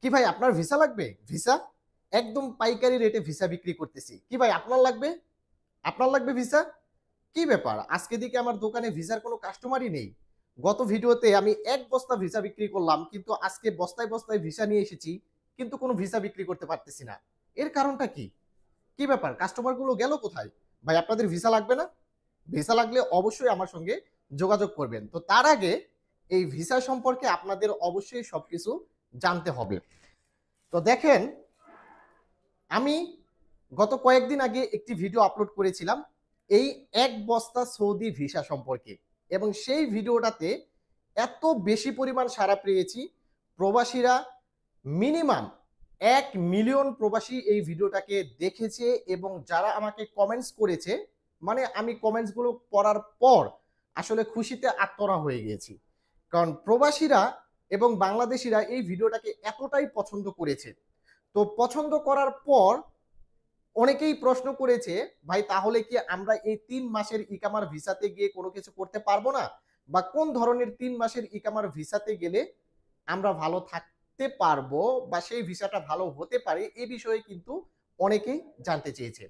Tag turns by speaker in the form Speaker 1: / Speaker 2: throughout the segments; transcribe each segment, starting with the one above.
Speaker 1: কি ভাই আপনার ভিসা লাগবে? ভিসা একদম পাইকারি রেটে ভিসা বিক্রি করতেছি। কি ভাই আপনার লাগবে? আপনার লাগবে ভিসা? কি ব্যাপার? আজকে দিকে আমার দোকানে ভিসার কোনো কাস্টমারই নেই। গত ভিডিওতে আমি ১ বস্তা ভিসা বিক্রি করলাম, কিন্তু আজকে বস্তায়, বস্তায় ভিসা নিয়ে এসেছি, কিন্তু কোনো ভিসা বিক্রি করতে পারতেছি না। এর কারণটা কি? কি ব্যাপার? কাস্টমার গুলো গেল কোথায়? ভাই আপনাদের ভিসা লাগবে না? ভিসা লাগলে অবশ্যই আমার সঙ্গে যোগাযোগ করবেন। তো তার আগে এই ভিসা সম্পর্কে আপনাদের অবশ্যই সবকিছু জানতে হবে। তো দেখেন, আমি গত কয়েকদিন আগে একটি ভিডিও আপলোড করেছিলাম এই ১ বস্তা সৌদি ভিসা সম্পর্কে, এবং সেই ভিডিওটাতে এত বেশি পরিমাণ সাড়া পেয়েছি, প্রবাসীরা মিনিমাম ১ মিলিয়ন প্রবাসী এই ভিডিওটাকে দেখেছে, এবং যারা আমাকে কমেন্টস করেছে, মানে আমি কমেন্টসগুলো পড়ার পর আসলে খুশিতে আত্মহারা হয়ে গিয়েছি। কারণ প্রবাসীরা এবং বাংলাদেশিরা এই ভিডিওটাকে এতটাই পছন্দ করেছে। তো পছন্দ করার পর অনেকেই প্রশ্ন করেছে, ভাই তাহলে কি আমরা এই ৩ মাসের ইকামার ভিসাতে গিয়ে কোনো কিছু করতে পারবো না? বা কোন ধরনের ৩ মাসের ইকামার ভিসাতে গেলে আমরা ভালো থাকতে পারবো বা সেই ভিসাটা ভালো হতে পারে, এ বিষয়ে কিন্তু অনেকেই জানতে চেয়েছে।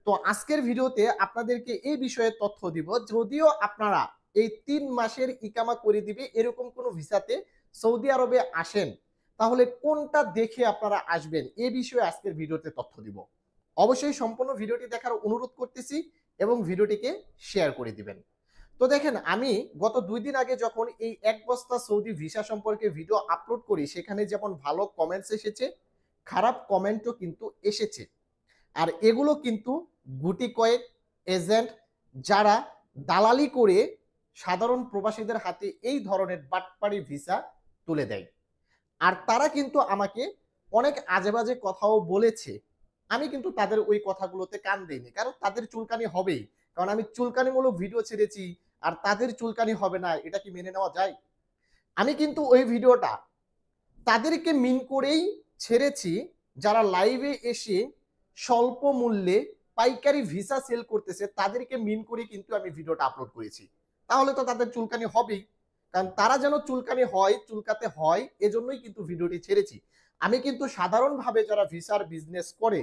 Speaker 1: তো আজকের ভিডিওতে আপনাদেরকে এই বিষয়ে তথ্য দিব। যদিও আপনারা এই ৩ মাসের ইকামা করে দিবে এরকম কোনো ভিসাতে সৌদি আরবে আসেন, তাহলে কোনটা দেখে আপনারা আসবেন, এ বিষয়ে আজকের ভিডিওতে তথ্য দিব। অবশ্যই সম্পূর্ণ ভিডিওটি দেখার অনুরোধ করতেছি এবং ভিডিওটিকে শেয়ার করে দিবেন। তো দেখেন, আমি গত ২ দিন আগে যখন এই ১ বস্তা সৌদি ভিসা সম্পর্কে ভিডিও আপলোড করি, সেখানে যেমন ভালো কমেন্টস এসেছে, খারাপ কমেন্টও কিন্তু এসেছে। আর এগুলো কিন্তু গুটি কয়েক এজেন্ট যারা দালালি করে সাধারণ প্রবাসীদের হাতে এই ধরনের বাটপাড়ি ভিসা তুলে দেয়। আর তারা কিন্তু আমাকে অনেক আজেবাজে কথাও বলেছে। আমি কিন্তু তাদের ওই কথাগুলোতে কান দেইনি, কারণ তাদের চুলকানি হবেই। কারণ আমি চুলকানিমূলক ভিডিও ছেড়েছি, আর তাদের চুলকানি হবে না, এটা কি মেনে নেওয়া যায়? আমি কিন্তু ওই ভিডিওটা তাদেরকে মিন করেই ছেড়েছি, যারা লাইভে এসে স্বল্প মূল্যে পাইকারি ভিসা সেল করতেছে, তাদেরকে মিন করে কিন্তু আমি ভিডিওটা আপলোড করেছি। তাহলে তো তাদের চুলকানি হবেই, কারণ তারা যেন চুলকানি হয়, চুলকাতে হয়, এজন্যই কিন্তু ভিডিওটি ছেড়েছি। আমি কিন্তু সাধারণভাবে যারা ভিসার বিজনেস করে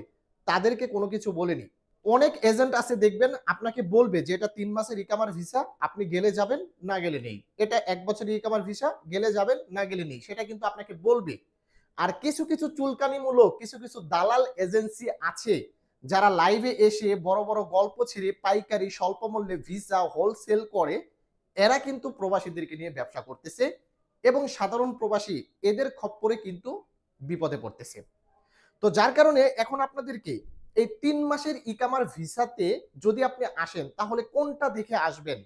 Speaker 1: তাদেরকে কোনো কিছু বলিনি। অনেক এজেন্ট আছে দেখবেন, আপনাকে বলবে যে এটা ৩ মাসের ইকামার ভিসা, আপনি গেলে যাবেন, না গেলে নেই। এটা ১ বছরের ইকামার ভিসা, গেলে যাবেন, না গেলে নেই, সেটা কিন্তু আপনাকে বলবে। আর কিছু কিছু চুলকানিমূলক কিছু কিছু দালাল এজেন্সি আছে, যারা লাইভে এসে বড় বড় গল্প ছেড়ে পাইকারি স্বল্প মূল্যে ভিসা হোলসেল করে, এরা কিন্তু প্রবাসীদেরকে নিয়ে ব্যবসা করতেছে, এবং সাধারণ প্রবাসী এদের খপ্পরে কিন্তু বিপদে পড়তেছে। তো যার কারণে এখন আপনাদেরকে এই ৩ মাসের ইকামার ভিসাতে যদি আপনি আসেন, তাহলে কোনটা দেখে আসবেন,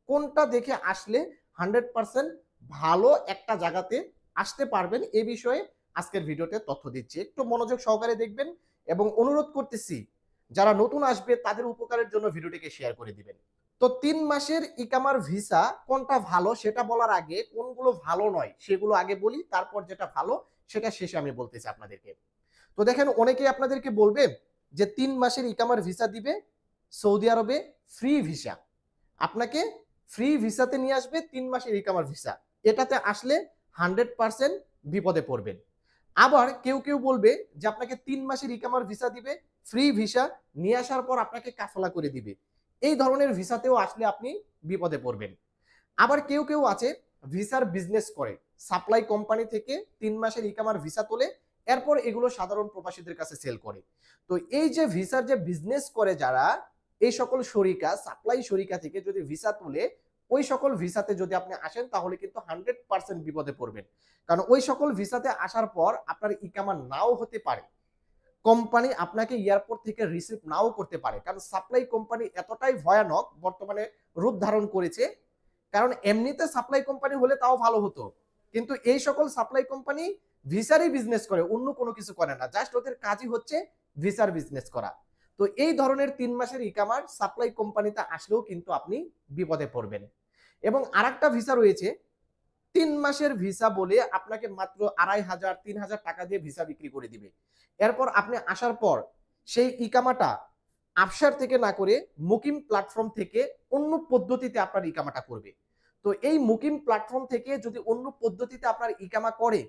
Speaker 1: কোনটা দেখে আসলে 100% ভালো একটা জায়গাতে আসতে পারবেন, এ বিষয়ে আজকের ভিডিওতে তথ্য দিচ্ছি। একটু মনোযোগ সহকারে দেখবেন, এবং অনুরোধ করতেছি যারা নতুন আসবে তাদের উপকারের জন্য ভিডিওটিকে শেয়ার করে দিবেন। তো ৩ মাসের ইকামার ভিসা কোনটা ভালো সেটা বলার আগে কোনগুলো ভালো নয় সেগুলো আগে বলি, তারপর যেটা ভালো সেটা শেষে আমি বলতেছি আপনাদেরকে। তো দেখেন, অনেকেই আপনাদেরকে বলবে যে ৩ মাসের ইকামার ভিসা দিবে, সৌদি আরবে ফ্রি ভিসা, আপনাকে ফ্রি ভিসাতে নিয়ে আসবে ৩ মাসের ইকামার ভিসা, এটাতে আসলে 100% বিপদে পড়বেন। আবার কেউ কেউ বলবে যে আপনাকে ৩ মাসের ইকামার ভিসা দিবে, ফ্রি ভিসা নিয়ে আসার পর আপনাকে কাফালা করে দিবে, এই ধরনের ভিসাতেও আসলে আপনি বিপদে পড়বেন। আবার কেউ কেউ আছে ভিসার বিজনেস করে, সাপ্লাই কোম্পানি থেকে ৩ মাসের ইকামার ভিসা তোলে, এরপর এগুলো সাধারণ প্রবাসীদের কাছে সেল করে। তো এই যে ভিসার যে বিজনেস করে যারা, এই সকল শরিকা, সাপ্লাই শরিকা থেকে যদি ভিসা তুলে ওই সকল ভিসাতে যদি আপনি আসেন, তাহলে কিন্তু 100% বিপদে পড়বেন। কারণ ওই সকল ভিসাতে আসার পর আপনার ইকামা নাও হতে পারে, কোম্পানি আপনাকে এয়ারপোর্ট থেকে রিসিভ নাও করতে পারে, কারণ সাপ্লাই কোম্পানি এতটাই ভয়ানক বর্তমানে রূপ ধারণ করেছে। কারণ এমনিতে সাপ্লাই কোম্পানি হলে তাও ভালো হতো, কিন্তু এই সকল সাপ্লাই কোম্পানি ভিসারই বিজনেস করে, অন্য কোনো কিছু করে না, জাস্ট ওদের কাজই হচ্ছে ভিসার বিজনেস করা। তো এই ধরনের ৩ মাসের ইকামার সাপ্লাই কোম্পানিতে আসলেও কিন্তু আপনি বিপদে পড়বেন। এবং আরেকটা ভিসা রয়েছে, ৩ মাসের ভিসা বলে আপনাকে মাত্র ২৫০০ ৩০০০ টাকা দিয়ে ভিসা বিক্রি করে দিবে। এরপর আপনি আসার পর সেই ইকামাটা আফসার থেকে না করে মুকিম প্ল্যাটফর্ম থেকে অন্য পদ্ধতিতে আপনার ইকামাটা করবে। তো এই মুকিম প্ল্যাটফর্ম থেকে যদি অন্য পদ্ধতিতে আপনার ইকামা করে,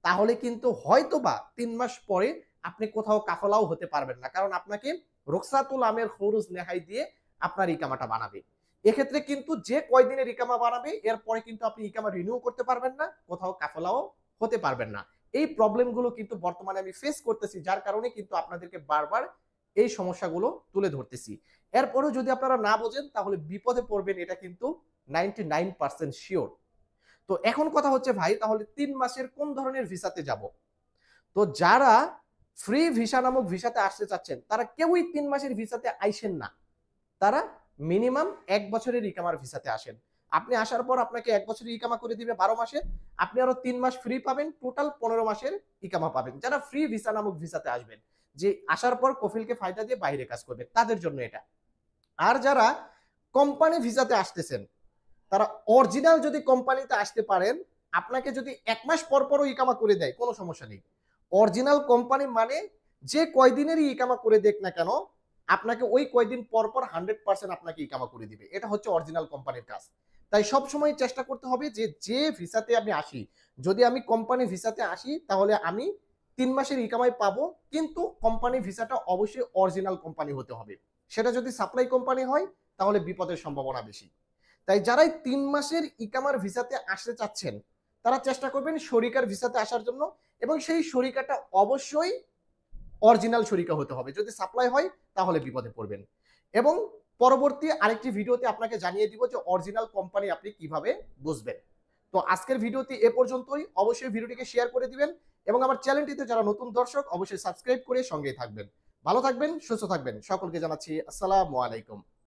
Speaker 1: তাহলে কিন্তু হয়তোবা ৩ মাস পরে আপনি কোথাও কাফলাও হতে পারবেন না, কারণ আপনাকে রুখসাতুল আমের খরুজ নেহাই দিয়ে আপনার ইকামাটা বানাবে। এক্ষেত্রে কিন্তু যে কয়দিনের ইকামা বানাবে এরপরে কিন্তু আপনি ইকামা রিনিউ করতে পারবেন না, কোথাও কাফলাও হতে পারবেন না। এই প্রবলেমগুলো কিন্তু বর্তমানে আমি ফেস করতেছি, যার কারণে কিন্তু আপনাদেরকে বারবার এই সমস্যাগুলো তুলে ধরতেছি। এরপরেও যদি আপনারা না বোঝেন তাহলে বিপদে পড়বেন, এটা কিন্তু 99% শিওর। তো এখন কথা হচ্ছে ভাই, তাহলে ৩ মাসের কোন ধরনের ভিসাতে যাব? তো যারা ফ্রি ভিসা নামক ভিসাতে আসতে চাচ্ছেন তারা কেউই ৩ মাসের ভিসাতে আইসেন না, তারা মিনিমাম ১ বছরের ইকামার ভিসাতে আসেন। আপনি আসার পর আপনাকে ১ বছরের ইকামা করে দিবে ১২ মাসের, আপনি আরো ৩ মাস ফ্রি পাবেন, টোটাল ১৫ মাসের ইকামা পাবেন। যারা ফ্রি ভিসা নামক ভিসাতে আসবেন, যে আসার পর কফিলকে ফায়দা দিয়ে বাইরে কাজ করবে, তাদের জন্য এটা। আর যারা কোম্পানি ভিসাতে আসতেছেন, তারা অরিজিনাল যদি কোম্পানিতে আসতে পারেন, আপনাকে যদি ১ মাস পর পরও ইকামা করে দেয় কোনো সমস্যা নেই। অরিজিনাল কোম্পানি মানে যে কয়দিনেরই ইকামা করে দেখ না কেন, আপনাকে ওই কয়দিন পর পর 100% আপনাকে ইকামা করে দিবে। এটা হচ্ছে অরিজিনাল কোম্পানির কাজ। তাই সবসময় চেষ্টা করতে হবে যে যে ভিসাতে আমি আসি, যদি আমি কোম্পানি ভিসাতে আসি তাহলে আমি ৩ মাসের ইকামাই পাবো, কিন্তু কোম্পানি ভিসাটা অবশ্যই অরিজিনাল কোম্পানি হতে হবে। সেটা যদি সাপ্লাই কোম্পানি হয় তাহলে বিপদের সম্ভাবনা বেশি। তাই যারাই ৩ মাসের ইকামার ভিসাতে আসতে চাচ্ছেন তারা চেষ্টা করবেন শরিকার ভিসাতে আসার জন্য, এবং সেই শরিকাটা অবশ্যই অরিজিনাল শরিকা হতে হবে। যদি সাপ্লাই হয় তাহলে বিপদে পড়বেন। এবং পরবর্তী আরেকটি ভিডিওতে আপনাকে জানিয়ে দিব যে অরিজিনাল কোম্পানি আপনি কিভাবে বুঝবেন। তো আজকের ভিডিওটি এ পর্যন্তই। অবশ্যই ভিডিওটিকে শেয়ার করে দিবেন এবং আমার চ্যানেলটিতে যারা নতুন দর্শক অবশ্যই সাবস্ক্রাইব করে সঙ্গেই থাকবেন। ভালো থাকবেন, সুস্থ থাকবেন। সকলকে জানাচ্ছি আসসালামু আলাইকুম।